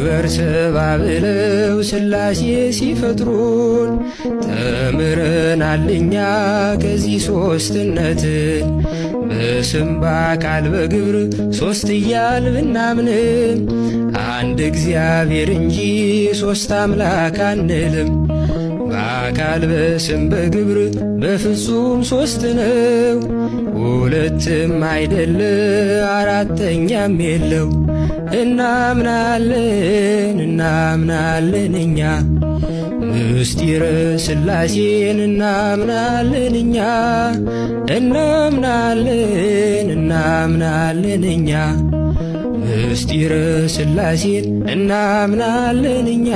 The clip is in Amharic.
ይክበር ሰብአ ብለው ሥላሴ ሲፈጥሩን ተምረናል እኛ ከዚህ ሦስትነትን በስም በአካል በግብር ሦስት እያል ብናምንም አንድ እግዚአብሔር እንጂ ሦስት አምላክ አንልም። በአካል በስም በግብር በፍጹም ሦስት ነው። ሁለትም አይደለ አራተኛም የለው። እናምናለን እኛ ምስጢረ ሥላሴን እናምናለን እኛ እናምናለን እኛ ምስጢረ ሥላሴን እናምናለን እኛ